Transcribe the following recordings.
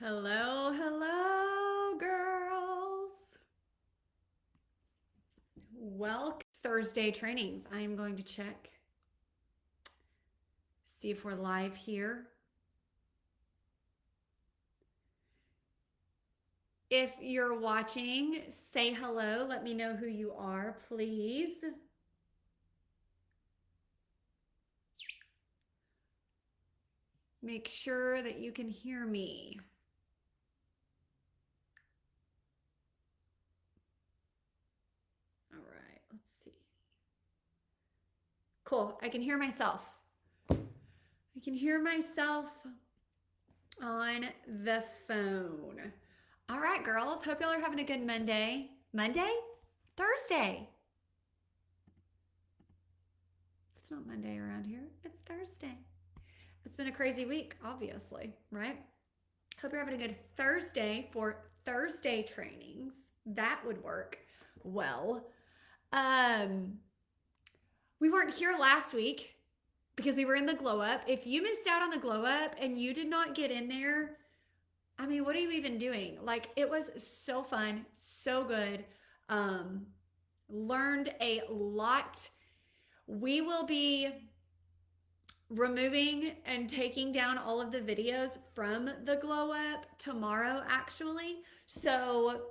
Hello, hello, girls. Welcome Thursday trainings. I am going to check, see if we're live here. If you're watching, say hello. Let me know who you are, please. Make sure that you can hear me. All right, let's see. Cool. I can hear myself. I can hear myself on the phone. All right, girls. Hope y'all are having a good Monday. Monday? Thursday. It's not Monday around here. It's Thursday. It's been a crazy week, obviously, right? Hope you're having a good Thursday for Thursday trainings. That would work well. We weren't here last week because we were in the glow up. If you missed out on the glow up and you did not get in there, I mean, what are you even doing? Like, it was so fun, so good. Learned a lot. We will be removing and taking down all of the videos from the glow up tomorrow, actually. So,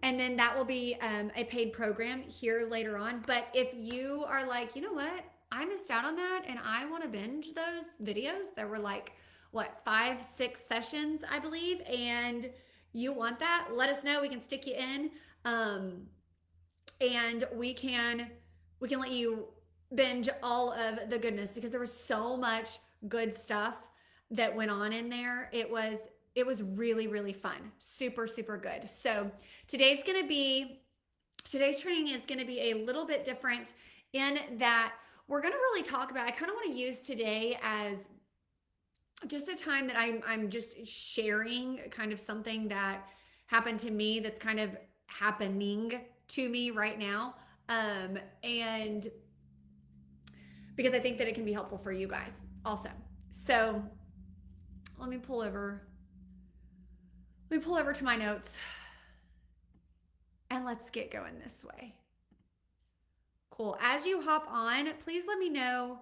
and then that will be a paid program here later on. But if you are like, you know what, I missed out on that and I want to binge those videos, there were like, what, 5-6 sessions, I believe, and you want that, let us know. We can stick you in, and we can let you binge all of the goodness because there was so much good stuff that went on in there. It was really, really fun. Super, super good. So today's training is going to be a little bit different in that we're going to really talk about, I kind of want to use today as just a time that I'm just sharing kind of something that happened to me that's kind of happening to me right now. And because I think that it can be helpful for you guys also. So let me pull over to my notes and let's get going this way. Cool. As you hop on, please let me know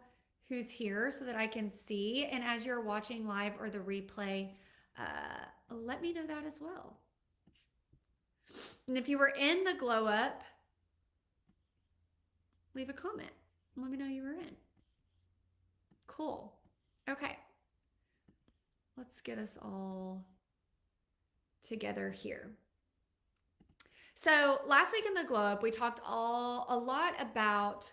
who's here so that I can see. And as you're watching live or the replay, let me know that as well. And if you were in the glow up, leave a comment. Let me know you were in. Cool. Okay. Let's get us all together here. So last week in the glow up, we talked a lot about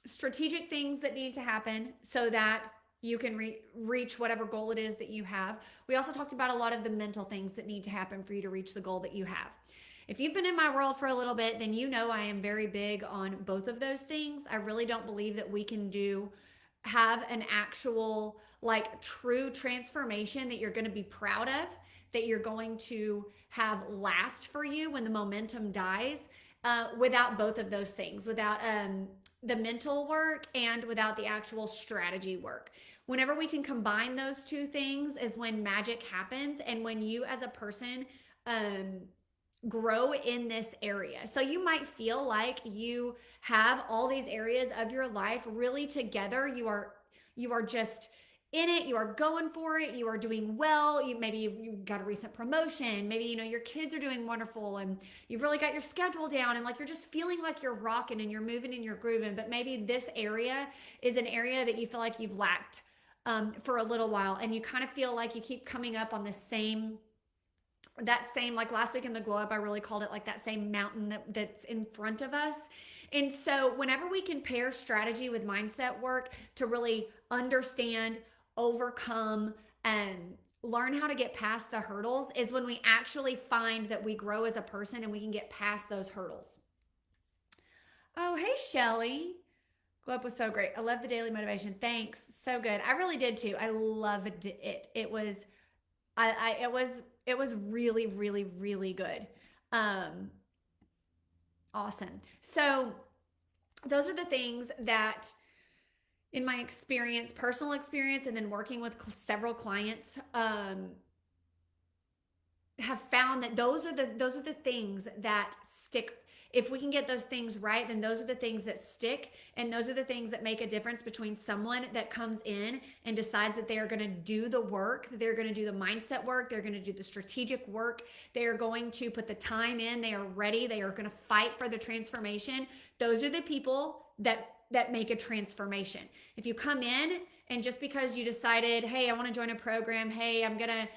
strategic things that need to happen so that you can reach whatever goal it is that you have. We also talked about a lot of the mental things that need to happen for you to reach the goal that you have. If you've been in my world for a little bit, then you know I am very big on both of those things. I really don't believe that we can have an actual, like, true transformation that you're going to be proud of, that you're going to have last for you when the momentum dies, without both of those things, without the mental work and without the actual strategy work. Whenever we can combine those two things is when magic happens, and when you as a person grow in this area. So you might feel like you have all these areas of your life really together. You are just in it. You are going for it. You are doing well. Maybe you've got a recent promotion. Maybe your kids are doing wonderful, and you've really got your schedule down, and like you're just feeling like you're rocking and you're moving and you're grooving. But maybe this area is an area that you feel like you've lacked for a little while, and you kind of feel like you keep coming up on the same, like last week in the glow up, I really called it like that same mountain that's in front of us. And so whenever we can pair strategy with mindset work to really understand, overcome, and learn how to get past the hurdles, is when we actually find that we grow as a person and we can get past those hurdles. Oh, hey, Shelly. Glow up was so great. I love the daily motivation. Thanks. So good. I really did too. I loved it. It was really, really, really good. Awesome. So those are the things that in my experience, personal experience, and then working with several clients, have found that those are the things that stick. If we can get those things right, then those are the things that stick, and those are the things that make a difference between someone that comes in and decides that they are going to do the work, that they're going to do the mindset work, they're going to do the strategic work, they are going to put the time in, they are ready, they are going to fight for the transformation. Those are the people that make a transformation. If you come in and just because you decided, hey, I want to join a program, hey, I'm gonna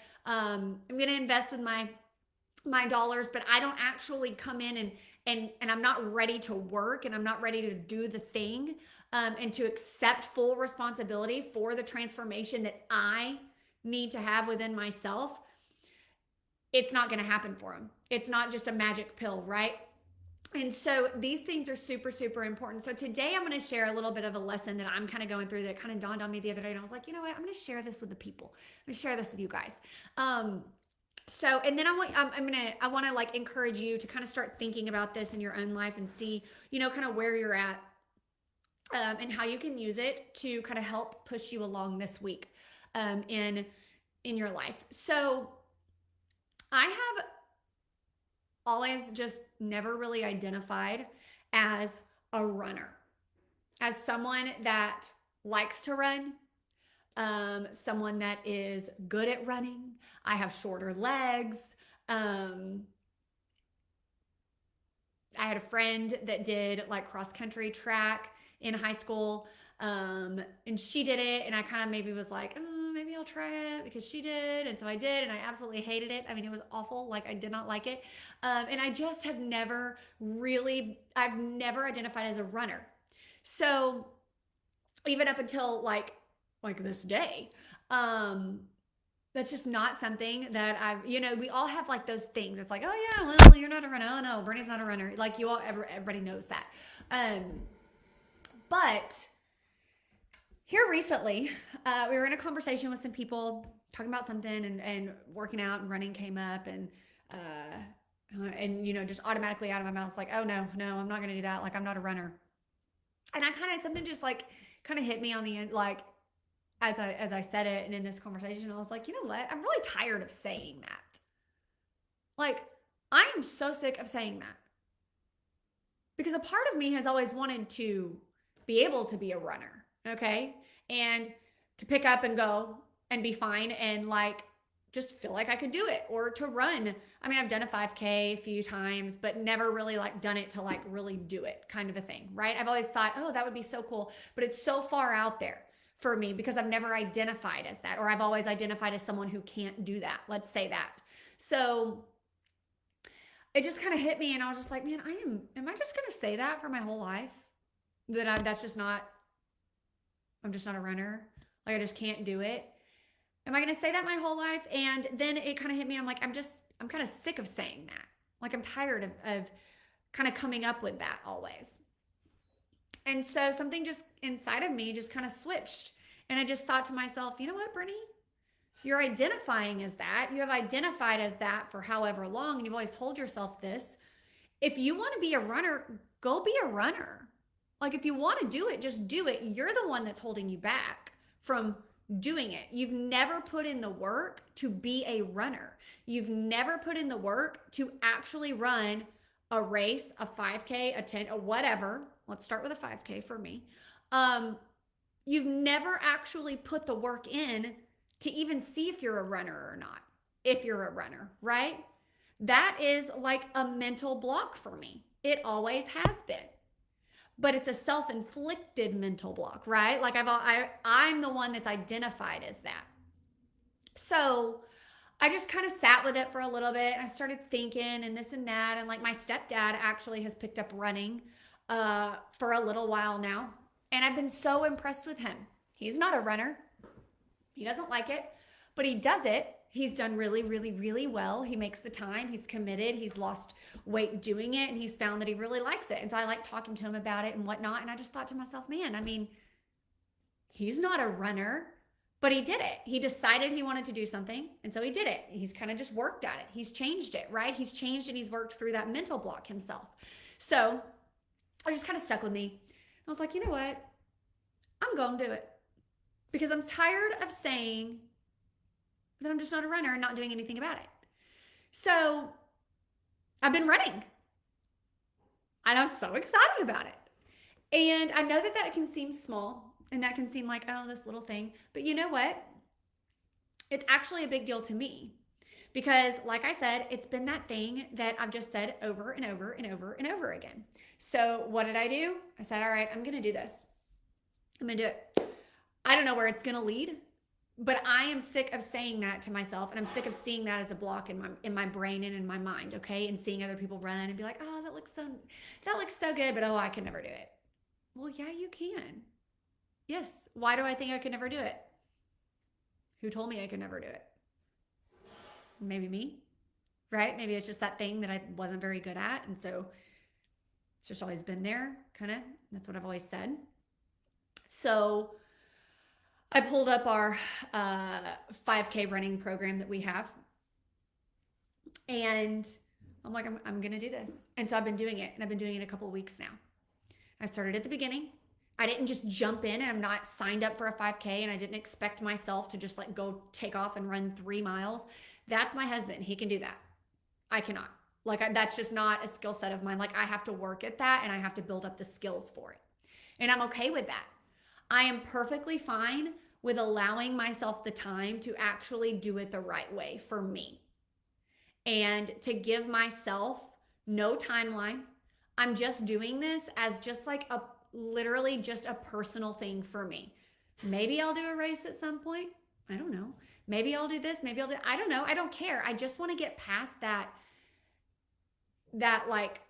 invest with my dollars, but I don't actually come in and I'm not ready to work, and I'm not ready to do the thing, and to accept full responsibility for the transformation that I need to have within myself, it's not going to happen for them. It's not just a magic pill, right? And so these things are super, super important. So today I'm going to share a little bit of a lesson that I'm kind of going through that kind of dawned on me the other day. And I was like, you know what? I'm going to share this with the people. I'm going to share this with you guys. So, and then I want to like encourage you to kind of start thinking about this in your own life and see, kind of where you're at, and how you can use it to kind of help push you along this week, in your life. So I have always just never really identified as a runner, as someone that likes to run, someone that is good at running. I have shorter legs. I had a friend that did like cross country track in high school, and she did it, and I kind of maybe was like, maybe I'll try it because she did, and so I did, and I absolutely hated it. I mean, it was awful. Like, I did not like it, and I just have never identified as a runner. So even up until like this day, that's just not something that we all have like those things. It's like, oh yeah, well, you're not a runner. Oh no, Brittany's not a runner. Like everybody knows that. But here recently, we were in a conversation with some people talking about something, and working out and running came up, and just automatically out of my mouth, it's like, oh no, I'm not going to do that. Like, I'm not a runner. And something just like kind of hit me on the end, like, as I said it, and in this conversation, I was like, you know what? I'm really tired of saying that. Like, I am so sick of saying that. Because a part of me has always wanted to be able to be a runner, okay? And to pick up and go and be fine and like just feel like I could do it, or to run. I mean, I've done a 5K a few times, but never really like done it to like really do it, kind of a thing, right? I've always thought, oh, that would be so cool, but it's so far out there for me because I've never identified as that, or I've always identified as someone who can't do that. Let's say that. So it just kind of hit me, and I was just like, man, am I just going to say that for my whole life? I'm just not a runner. Like, I just can't do it. Am I going to say that my whole life? And then it kind of hit me. I'm like, I'm kind of sick of saying that. Like, I'm tired of kind of coming up with that always. And so something just inside of me just kind of switched. And I just thought to myself, you know what, Brittany? You're identifying as that. You have identified as that for however long, and you've always told yourself this. If you want to be a runner, go be a runner. Like, if you want to do it, just do it. You're the one that's holding you back from doing it. You've never put in the work to be a runner. You've never put in the work to actually run a race, a 5K, a 10, or whatever. Let's start with a 5K for me. You've never actually put the work in to even see if you're a runner or not. If you're a runner, right? That is like a mental block for me. It always has been. But it's a self-inflicted mental block, right? Like I'm the one that's identified as that. So I just kind of sat with it for a little bit, and I started thinking and this and that. And like, my stepdad actually has picked up running for a little while now. And I've been so impressed with him. He's not a runner. He doesn't like it, but he does it. He's done really, really, really well. He makes the time. He's committed. He's lost weight doing it, and he's found that he really likes it. And so I like talking to him about it and whatnot. And I just thought to myself, man, I mean, he's not a runner, but he did it. He decided he wanted to do something, and so he did it. He's kind of just worked at it. He's changed it, right? He's changed, and he's worked through that mental block himself. So I just kind of stuck with me. I was like, you know what? I'm going to do it because I'm tired of saying that I'm just not a runner and not doing anything about it. So I've been running and I'm so excited about it. And I know that that can seem small and that can seem like, oh, this little thing. But you know what? It's actually a big deal to me because, like I said, it's been that thing that I've just said over and over and over and over again. So what did I do? I said, all right, I'm going to do this. I'm going to do it. I don't know where it's going to lead, but I am sick of saying that to myself, and I'm sick of seeing that as a block in my brain and in my mind, okay? And seeing other people run and be like, oh, that looks so good, but oh, I can never do it. Well, yeah, you can. Yes. Why do I think I could never do it? Who told me I could never do it? Maybe me, right? Maybe it's just that thing that I wasn't very good at, and so it's just always been there, kind of. That's what I've always said. So I pulled up our 5K running program that we have. And I'm like, I'm going to do this. And so I've been doing it. And I've been doing it a couple of weeks now. I started at the beginning. I didn't just jump in, and I'm not signed up for a 5K. And I didn't expect myself to just like go take off and run 3 miles. That's my husband. He can do that. I cannot. Like, that's just not a skill set of mine. Like, I have to work at that, and I have to build up the skills for it. And I'm okay with that. I am perfectly fine with allowing myself the time to actually do it the right way for me and to give myself no timeline. I'm just doing this as just like literally just a personal thing for me. Maybe I'll do a race at some point. I don't know. Maybe I'll do this. Maybe I don't know. I don't care. I just want to get past that like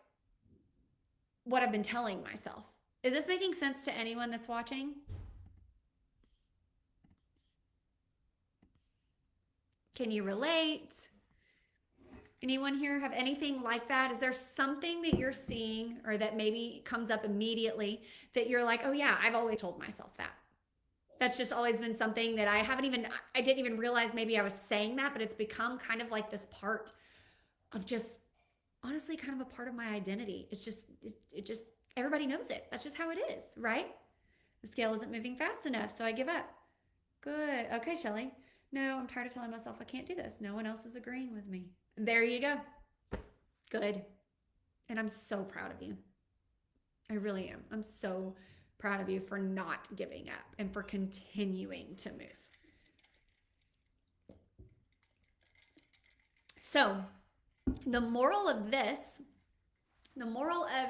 what I've been telling myself. Is this making sense to anyone that's watching? Can you relate? Anyone here have anything like that? Is there something that you're seeing or that maybe comes up immediately that you're like, oh yeah, I've always told myself that. That's just always been something that I didn't even realize maybe I was saying that, but it's become kind of like this part of just honestly kind of a part of my identity. It's just, it just, everybody knows it. That's just how it is, right? The scale isn't moving fast enough, so I give up. Good. Okay, Shelly. No, I'm tired of telling myself I can't do this. No one else is agreeing with me. There you go. Good. And I'm so proud of you. I really am. I'm so proud of you for not giving up and for continuing to move. So, the moral of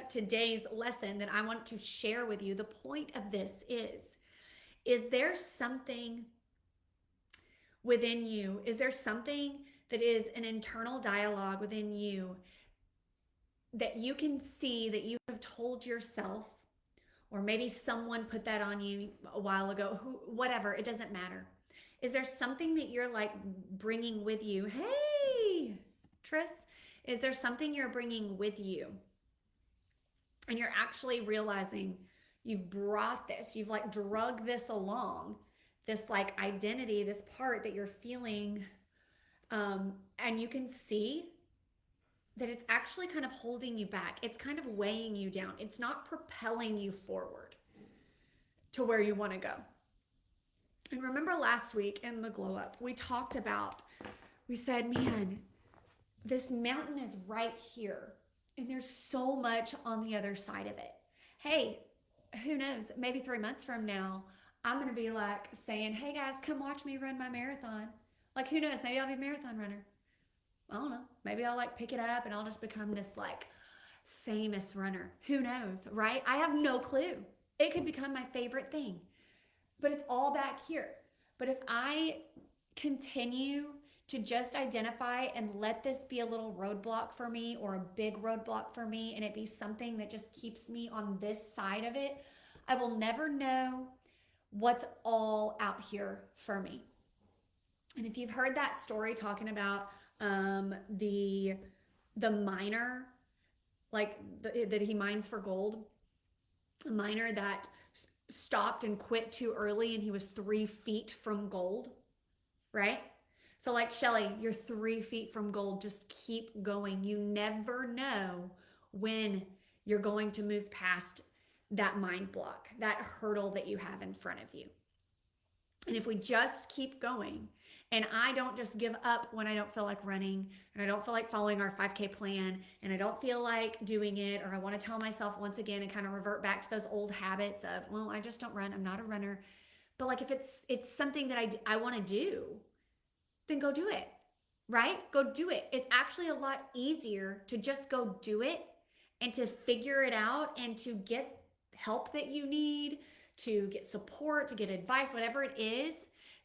today's lesson that I want to share with you, the point of this is there something within you? Is there something that is an internal dialogue within you that you can see that you have told yourself, or maybe someone put that on you a while ago, whatever, it doesn't matter. Is there something that you're like bringing with you? Hey, Tris, is there something you're bringing with you and you're actually realizing you've brought this, you've like drug this along, this like identity, this part that you're feeling, and you can see that it's actually kind of holding you back. It's kind of weighing you down. It's not propelling you forward to where you want to go. And remember last week in the glow up, we said, man, this mountain is right here and there's so much on the other side of it. Hey, who knows? Maybe 3 months from now, I'm going to be like saying, hey guys, come watch me run my marathon. Like, who knows? Maybe I'll be a marathon runner. I don't know. Maybe I'll like pick it up and I'll just become this like famous runner. Who knows, right? I have no clue. It could become my favorite thing, but it's all back here. But if I continue to just identify and let this be a little roadblock for me or a big roadblock for me, and it be something that just keeps me on this side of it, I will never know what's all out here for me. And if you've heard that story talking about the miner, like that he mines for gold, a miner that stopped and quit too early and he was 3 feet from gold, right? So like, Shelly, you're 3 feet from gold. Just keep going. You never know when you're going to move past that mind block, that hurdle that you have in front of you. And if we just keep going, and I don't just give up when I don't feel like running, and I don't feel like following our 5K plan, and I don't feel like doing it, or I want to tell myself once again and kind of revert back to those old habits of, well, I just don't run, I'm not a runner. But like if it's something that I want to do, then go do it, right? Go do it. It's actually a lot easier to just go do it and to figure it out and to get help that you need, to get support, to get advice, whatever it is,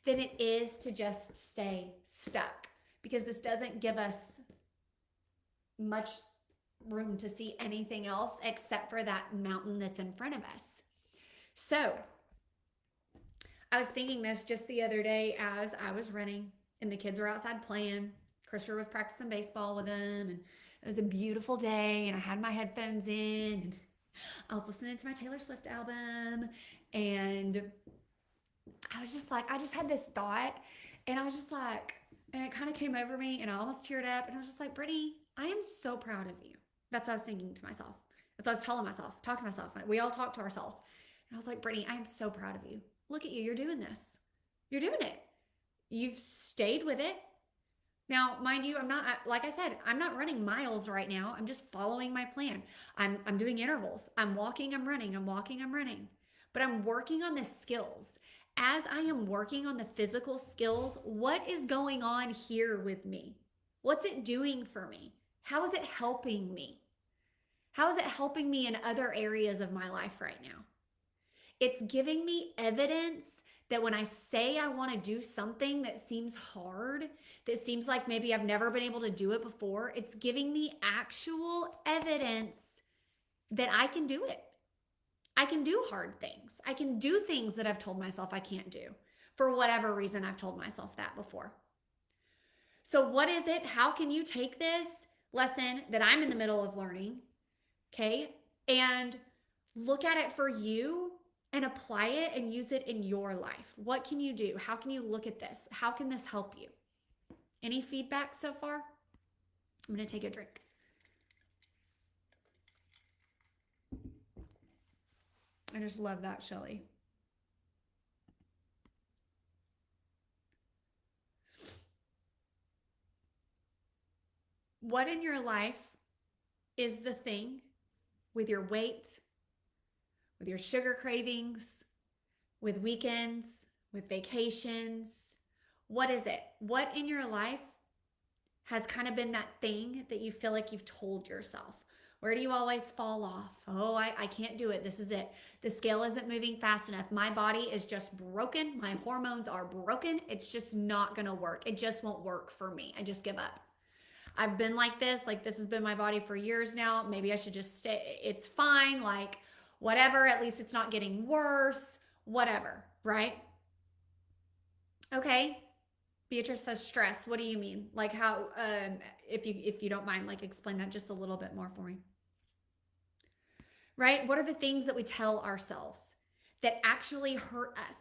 than it is to just stay stuck, because this doesn't give us much room to see anything else except for that mountain that's in front of us. So I was thinking this just the other day as I was running and the kids were outside playing. Christopher was practicing baseball with them, and it was a beautiful day, and I had my headphones in, and I was listening to my Taylor Swift album, and I was just like, I just had this thought, and I was just like, and it kind of came over me, and I almost teared up, and I was just like, Brittany, I am so proud of you. That's what I was thinking to myself. That's what I was telling myself, talking to myself. We all talk to ourselves. And I was like, Brittany, I am so proud of you. Look at you. You're doing this. You're doing it. You've stayed with it. Now, mind you, I'm not, like I said, I'm not running miles right now. I'm just following my plan. I'm doing intervals. I'm walking, I'm running. I'm walking, I'm running. But I'm working on the skills. As I am working on the physical skills, what is going on here with me? What's it doing for me? How is it helping me? How is it helping me in other areas of my life right now? It's giving me evidence that when I say I want to do something that seems hard, that seems like maybe I've never been able to do it before, it's giving me actual evidence that I can do it. I can do hard things. I can do things that I've told myself I can't do for whatever reason I've told myself that before. So what is it? How can you take this lesson that I'm in the middle of learning, okay, and look at it for you and apply it and use it in your life? What can you do? How can you look at this? How can this help you? Any feedback so far? I'm going to take a drink. I just love that, Shelly. What in your life is the thing with your weight, with your sugar cravings, with weekends, with vacations? What is it? What in your life has kind of been that thing that you feel like you've told yourself? Where do you always fall off? Oh, I can't do it. This is it. The scale isn't moving fast enough. My body is just broken. My hormones are broken. It's just not going to work. It just won't work for me. I just give up. I've been like this has been my body for years now. Maybe I should just stay. It's fine. Like whatever. At least it's not getting worse. Whatever. Right? Okay. Beatrice says stress. What do you mean? Like how, if you don't mind, like explain that just a little bit more for me. Right? What are the things that we tell ourselves that actually hurt us?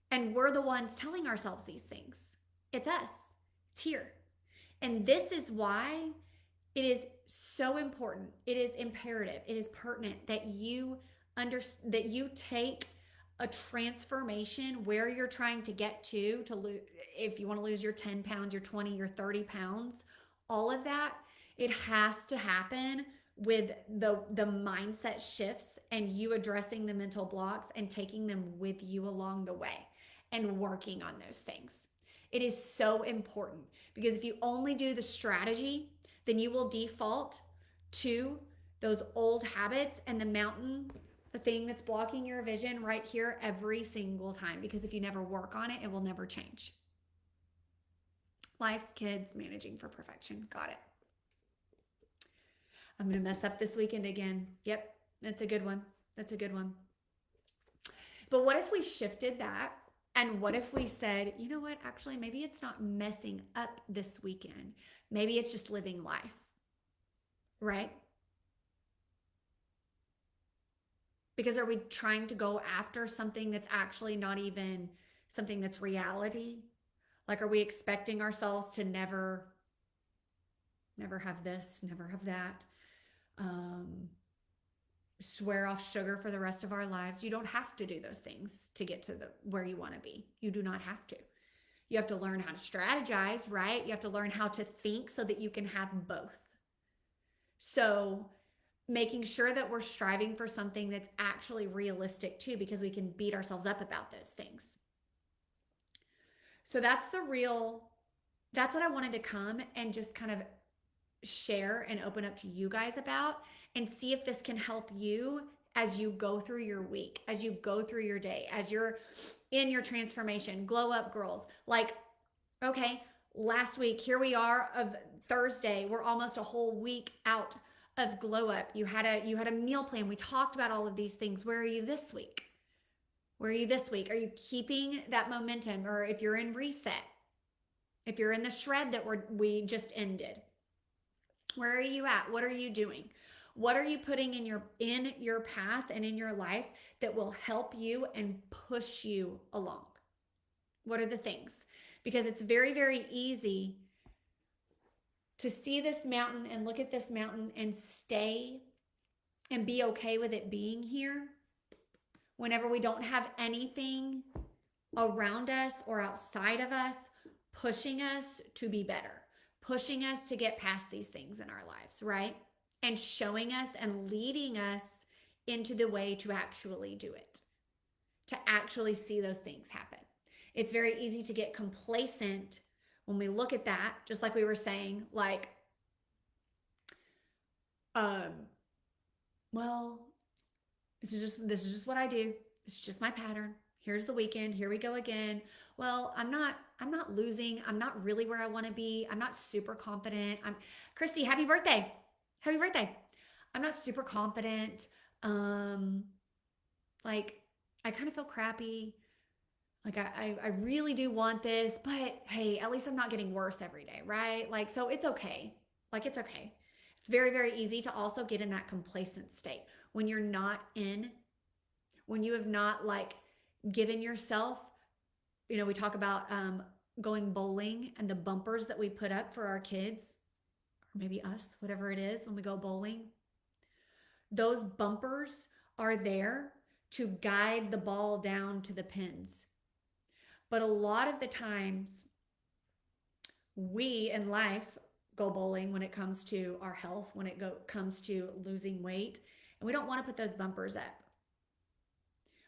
And we're the ones telling ourselves these things. It's us. It's here. And this is why it is so important. It is imperative. It is pertinent that you take a transformation where you're trying to get to lose. If you want to lose your 10 pounds, your 20, your 30 pounds, all of that, it has to happen with the mindset shifts and you addressing the mental blocks and taking them with you along the way and working on those things. It is so important because if you only do the strategy, then you will default to those old habits and the mountain, the thing that's blocking your vision right here every single time. Because if you never work on it, it will never change. Life, kids, managing for perfection. Got it. I'm going to mess up this weekend again. Yep, that's a good one. That's a good one. But what if we shifted that? And what if we said, you know what, actually, maybe it's not messing up this weekend. Maybe it's just living life, right? Because are we trying to go after something that's actually not even something that's reality? Like, are we expecting ourselves to never have this, never have that? swear off sugar for the rest of our lives. You don't have to do those things to get to where you want to be. You do not have to. You have to learn how to strategize, right? You have to learn how to think so that you can have both. So making sure that we're striving for something that's actually realistic too, because we can beat ourselves up about those things. So that's what I wanted to come and just kind of share and open up to you guys about, and see if this can help you as you go through your week, as you go through your day, as you're in your transformation. Glow up, girls. Like, okay, last week, here we are of Thursday. We're almost a whole week out of Glow Up. You had a meal plan. We talked about all of these things. Where are you this week? Where are you this week? Are you keeping that momentum? Or if you're in reset, if you're in the shred that we just ended, where are you at? What are you doing? What are you putting in your path and in your life that will help you and push you along? What are the things? Because it's very, very easy to see this mountain and look at this mountain and stay and be okay with it being here whenever we don't have anything around us or outside of us pushing us to be better, pushing us to get past these things in our lives, right? And showing us and leading us into the way to actually do it, to actually see those things happen. It's very easy to get complacent when we look at that, just like we were saying, like, well, this is just what I do. It's just my pattern. Here's the weekend. Here we go again. Well, I'm not losing. I'm not really where I want to be. I'm not super confident. Christy, happy birthday. Happy birthday. I'm not super confident. Like, I kind of feel crappy. Like, I really do want this, but hey, at least I'm not getting worse every day, right? Like, so it's okay. Like, it's okay. It's very, very easy to also get in that complacent state when you have not like given yourself, we talk about going bowling and the bumpers that we put up for our kids, or maybe us, whatever it is, when we go bowling. Those bumpers are there to guide the ball down to the pins. But a lot of the times we in life go bowling when it comes to our health, when it comes to losing weight, and we don't want to put those bumpers up.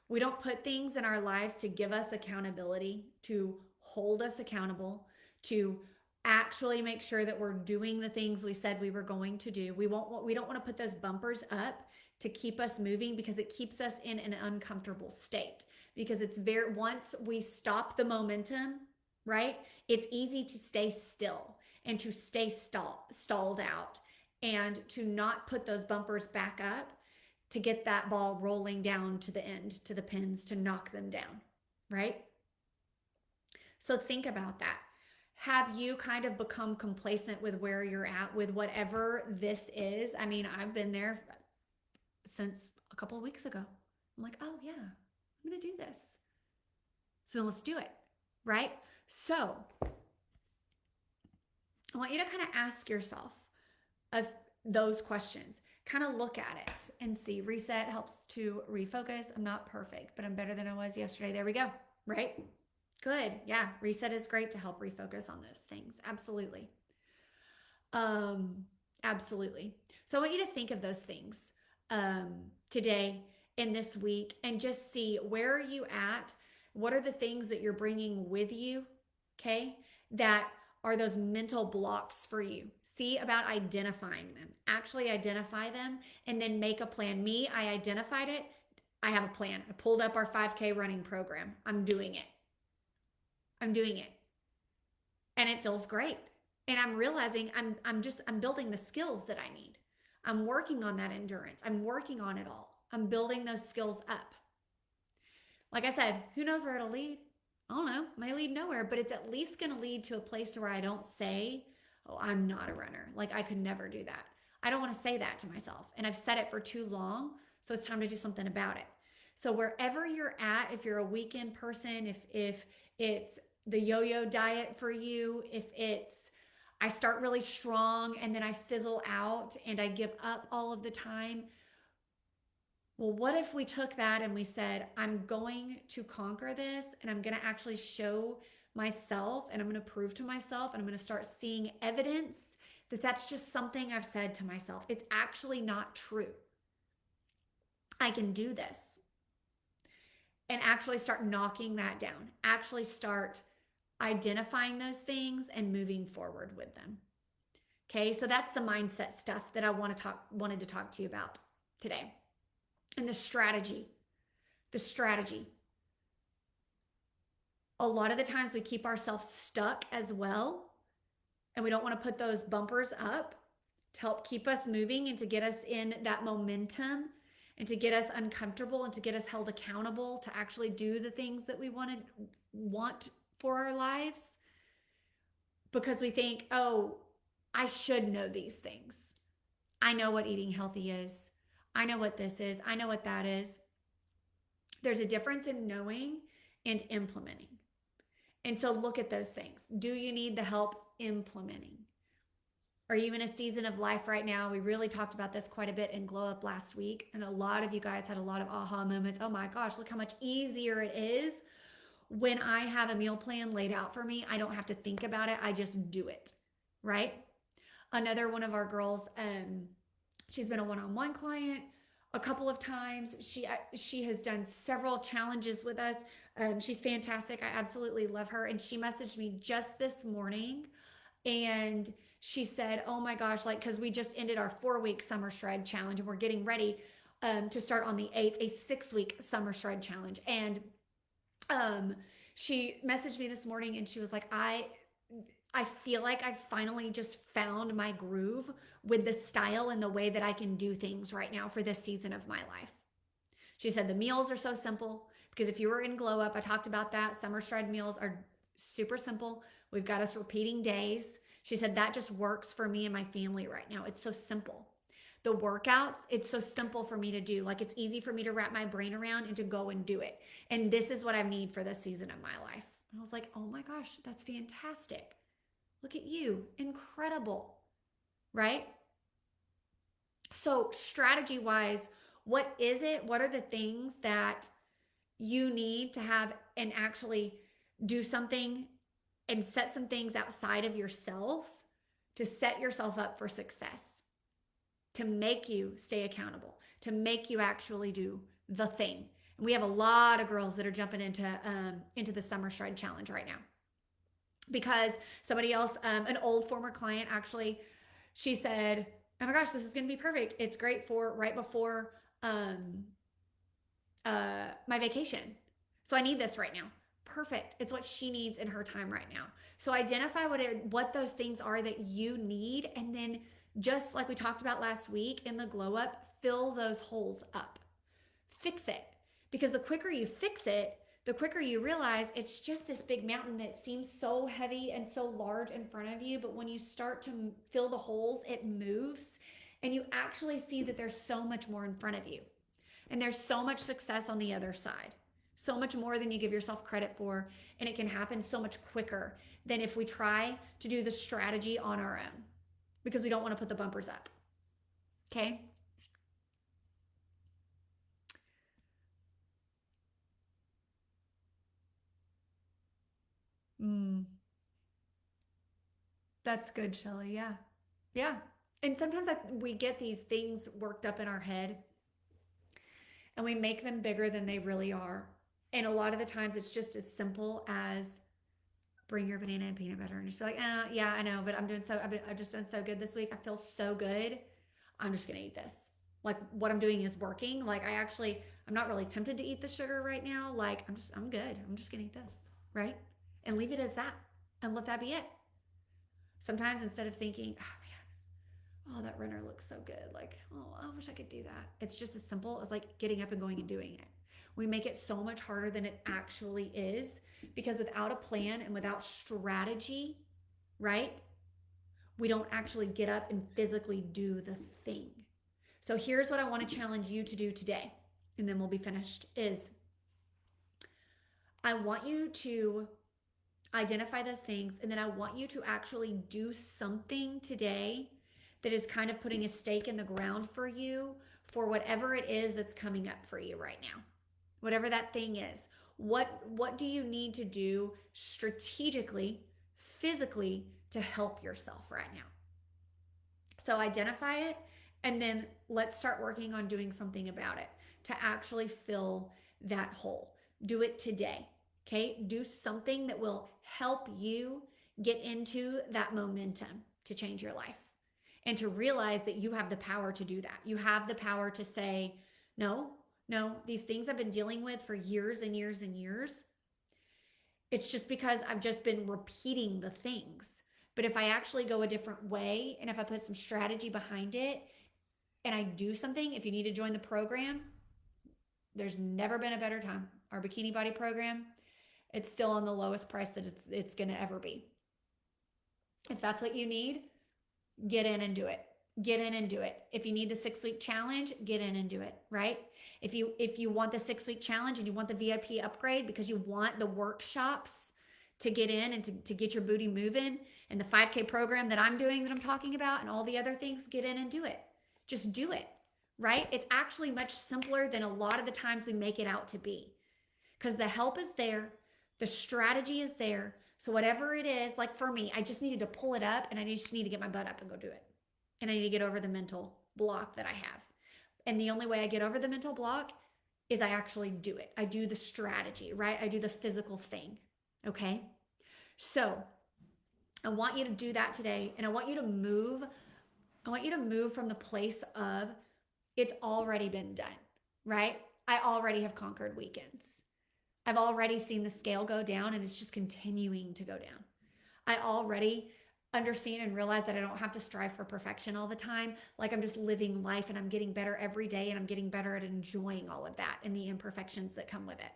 We don't put things in our lives to give us accountability, to hold us accountable, to actually make sure that we're doing the things we said we were going to do. We don't want to put those bumpers up to keep us moving, because it keeps us in an uncomfortable state. Because once we stop the momentum, right? It's easy to stay still and to stay stalled out and to not put those bumpers back up to get that ball rolling down to the end, to the pins, to knock them down, right? So think about that. Have you kind of become complacent with where you're at with whatever this is? I mean, I've been there since a couple of weeks ago. I'm like, oh yeah, I'm going to do this. So let's do it, right? So I want you to kind of ask yourself of those questions. Kind of look at it and see. Reset helps to refocus. I'm not perfect, but I'm better than I was yesterday. There we go, right? Good. Yeah, reset is great to help refocus on those things. Absolutely. Absolutely. So I want you to think of those things today, in this week, and just see, where are you at? What are the things that you're bringing with you, okay, that are those mental blocks for you? See about identifying them. Actually identify them and then make a plan. Me, I identified it. I have a plan. I pulled up our 5K running program. I'm doing it. I'm And it feels great. And I'm realizing I'm building the skills that I need. I'm working on that endurance. I'm working on it all. I'm building those skills up. Like I said, who knows where it'll lead? I don't know. It may lead nowhere, but it's at least going to lead to a place where I don't say, oh, I'm not a runner. Like, I could never do that. I don't want to say that to myself. And I've said it for too long. So it's time to do something about it. So wherever you're at, if you're a weekend person, if it's the yo-yo diet for you, if it's I start really strong and then I fizzle out and I give up all of the time, Well, what if we took that and we said, I'm going to conquer this and I'm going to actually show myself and I'm going to prove to myself and I'm going to start seeing evidence that that's just something I've said to myself. It's actually not true. I can do this. And actually start knocking that down. Actually start identifying those things and moving forward with them. Okay, so that's the mindset stuff that I wanted to talk to you about today. And the strategy. The strategy. A lot of the times we keep ourselves stuck as well, and we don't want to put those bumpers up to help keep us moving and to get us in that momentum and to get us uncomfortable and to get us held accountable to actually do the things that we want for our lives, because we think, oh, I should know these things. I know what eating healthy is. I know what this is. I know what that is. There's a difference in knowing and implementing. And so look at those things. Do you need the help implementing? Are you in a season of life right now? We really talked about this quite a bit in Glow Up last week. And a lot of you guys had a lot of aha moments. Oh my gosh, look how much easier it is when I have a meal plan laid out for me. I don't have to think about it. I just do it, right? Another one of our girls, she's been a one-on-one client a couple of times. She has done several challenges with us. She's fantastic. I absolutely love her. And she messaged me just this morning and she said, oh my gosh, like, because we just ended our 4-week summer shred challenge and we're getting ready to start on the 8th, a 6-week summer shred challenge. And she messaged me this morning and she was like, I feel like I finally just found my groove with the style and the way that I can do things right now for this season of my life. She said the meals are so simple because if you were in Glow Up, I talked about that. Summer shred meals are super simple. We've got us repeating days. She said that just works for me and my family right now. It's so simple. The workouts, it's so simple for me to do. Like it's easy for me to wrap my brain around and to go and do it. And this is what I need for this season of my life. And I was like, oh my gosh, that's fantastic. Look at you. Incredible. Right? So strategy wise, what is it? What are the things that you need to have and actually do something and set some things outside of yourself to set yourself up for success, to make you stay accountable, to make you actually do the thing? And we have a lot of girls that are jumping into the Summer Shred Challenge right now. Because somebody else, an old former client actually, she said, oh my gosh, this is going to be perfect. It's great for right before my vacation. So I need this right now. Perfect. It's what she needs in her time right now. So identify what those things are that you need. And then just like we talked about last week in the Glow Up, fill those holes up. Fix it. Because the quicker you fix it, the quicker you realize it's just this big mountain that seems so heavy and so large in front of you. But when you start to fill the holes, it moves and you actually see that there's so much more in front of you. And there's so much success on the other side. So much more than you give yourself credit for. And it can happen so much quicker than if we try to do the strategy on our own because we don't want to put the bumpers up. Okay? That's good, Shelly. Yeah. Yeah. And sometimes we get these things worked up in our head and we make them bigger than they really are. And a lot of the times it's just as simple as bring your banana and peanut butter and just be like, yeah, I know, but I've just done so good this week. I feel so good. I'm just going to eat this. Like what I'm doing is working. Like I'm not really tempted to eat the sugar right now. Like I'm good. I'm just going to eat this. Right. And leave it as that and let that be it. Sometimes instead of thinking, oh man, oh, that runner looks so good. Like, oh, I wish I could do that. It's just as simple as like getting up and going and doing it. We make it so much harder than it actually is because without a plan and without strategy, right? We don't actually get up and physically do the thing. So here's what I want to challenge you to do today, and then we'll be finished, is I want you to identify those things, and then I want you to actually do something today that is kind of putting a stake in the ground for you for whatever it is that's coming up for you right now. Whatever that thing is. What do you need to do strategically, physically to help yourself right now? So identify it, and then let's start working on doing something about it to actually fill that hole. Do it today. Okay? Do something that will help you get into that momentum to change your life and to realize that you have the power to do that. You have the power to say, no, these things I've been dealing with for years and years and years. It's just because I've just been repeating the things. But if I actually go a different way and if I put some strategy behind it and I do something, if you need to join the program, there's never been a better time. Our Bikini Body program, it's still on the lowest price that it's going to ever be. If that's what you need, get in and do it. Get in and do it. If you need the 6-week challenge, get in and do it, right? If you want the 6-week challenge and you want the VIP upgrade because you want the workshops to get in and to get your booty moving, and the 5K program that I'm doing that I'm talking about and all the other things, get in and do it. Just do it, right? It's actually much simpler than a lot of the times we make it out to be, because the help is there. The strategy is there. So whatever it is, like for me, I just needed to pull it up and I just need to get my butt up and go do it. And I need to get over the mental block that I have. And the only way I get over the mental block is I actually do it. I do the strategy, right? I do the physical thing, okay? So I want you to do that today, and I want you to move from the place of it's already been done, right? I already have conquered weekends. I've already seen the scale go down and it's just continuing to go down. I already understand and realize that I don't have to strive for perfection all the time. Like I'm just living life and I'm getting better every day and I'm getting better at enjoying all of that and the imperfections that come with it.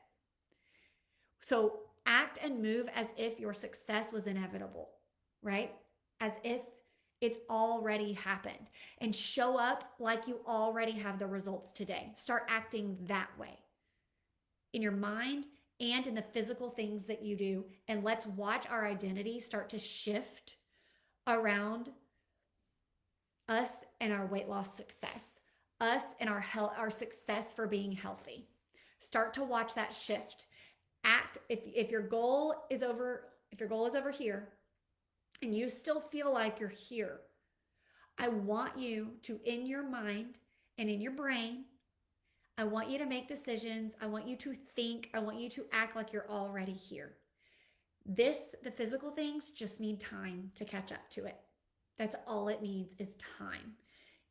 So act and move as if your success was inevitable, right? As if it's already happened, and show up like you already have the results today. Start acting that way in your mind and in the physical things that you do. And let's watch our identity start to shift around us and our weight loss success, us and our success for being healthy. Start to watch that shift. Act if your goal is over here and you still feel like you're here, I want you to, in your mind and in your brain, I want you to make decisions. I want you to think. I want you to act like you're already here. The physical things just need time to catch up to it. That's all it needs is time.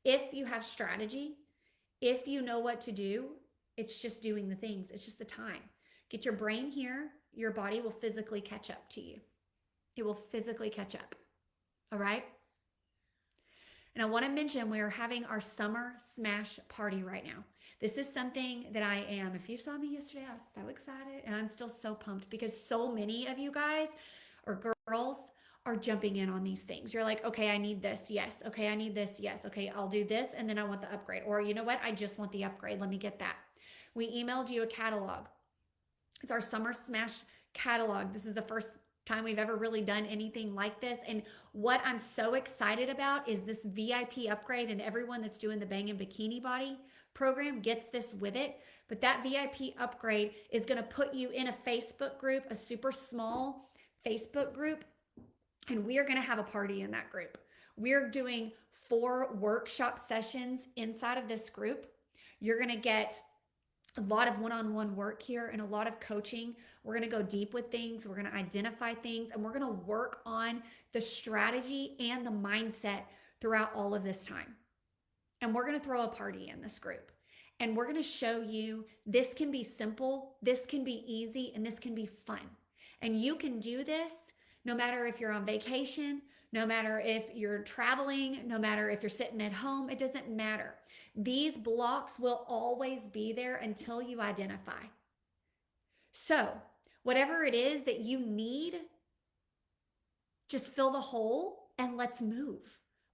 If you have strategy, if you know what to do, it's just doing the things. It's just the time. Get your brain here. Your body will physically catch up to you. It will physically catch up. All right? And I want to mention we are having our summer smash party right now. This is something that if you saw me yesterday, I was so excited and I'm still so pumped because so many of you guys or girls are jumping in on these things. You're like, okay, I need this. Yes. Okay, I need this. Yes. Okay, I'll do this. And then I want the upgrade. Or you know what? I just want the upgrade. Let me get that. We emailed you a catalog. It's our summer smash catalog. This is the first time we've ever really done anything like this. And what I'm so excited about is this VIP upgrade, and everyone that's doing the Bangin' Bikini Body program gets this with it. But that VIP upgrade is going to put you in a Facebook group, a super small Facebook group, and we are going to have a party in that group. We're doing 4 workshop sessions inside of this group. You're going to get a lot of one-on-one work here and a lot of coaching. We're going to go deep with things. We're going to identify things, and we're going to work on the strategy and the mindset throughout all of this time. And we're going to throw a party in this group. And we're going to show you this can be simple, this can be easy, and this can be fun. And you can do this no matter if you're on vacation, no matter if you're traveling, no matter if you're sitting at home, it doesn't matter. These blocks will always be there until you identify. So, whatever it is that you need, just fill the hole and let's move.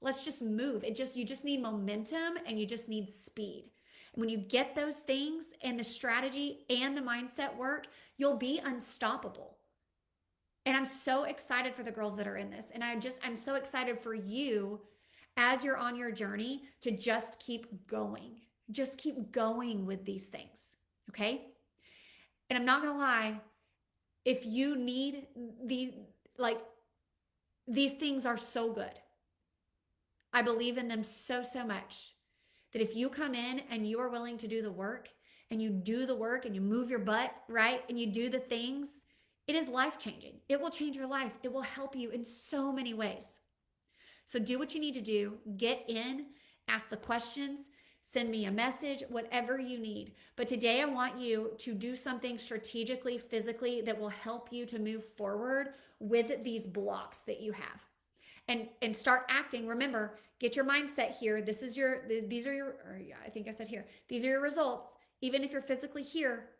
Let's just move. You just need momentum and you just need speed. And when you get those things and the strategy and the mindset work, you'll be unstoppable. And I'm so excited for the girls that are in this. And I'm so excited for you as you're on your journey to just keep going. Just keep going with these things, okay? And I'm not going to lie, if you need like these things are so good. I believe in them so, so much that if you come in and you are willing to do the work and you do the work and you move your butt, right? And you do the things, it is life changing. It will change your life. It will help you in so many ways. So do what you need to do. Get in, ask the questions, send me a message, whatever you need. But today I want you to do something strategically, physically that will help you to move forward with these blocks that you have. And start acting. Remember, get your mindset here. These are your, or yeah, I think I said here. These are your results. Even if you're physically here,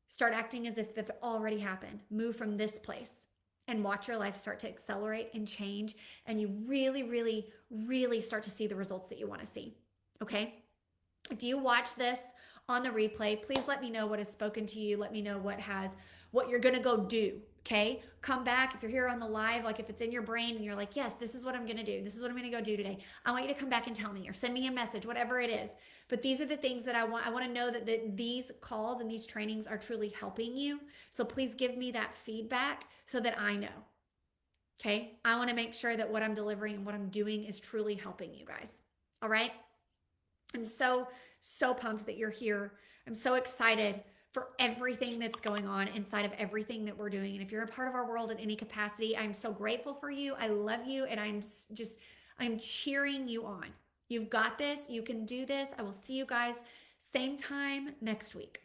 start acting as if they've already happened. Move from this place and watch your life start to accelerate and change. And you really, really, really start to see the results that you want to see. Okay? If you watch this on the replay, please let me know what has spoken to you. Let me know what you're going to go do. Okay, come back. If you're here on the live, like if it's in your brain and you're like, yes, this is what I'm going to do. This is what I'm going to go do today. I want you to come back and tell me or send me a message, whatever it is. But these are the things that I want. I want to know that these calls and these trainings are truly helping you. So please give me that feedback so that I know. Okay, I want to make sure that what I'm delivering and what I'm doing is truly helping you guys. All right. I'm so, so pumped that you're here. I'm so excited for everything that's going on inside of everything that we're doing. And if you're a part of our world in any capacity, I'm so grateful for you. I love you. And I'm cheering you on. You've got this. You can do this. I will see you guys same time next week.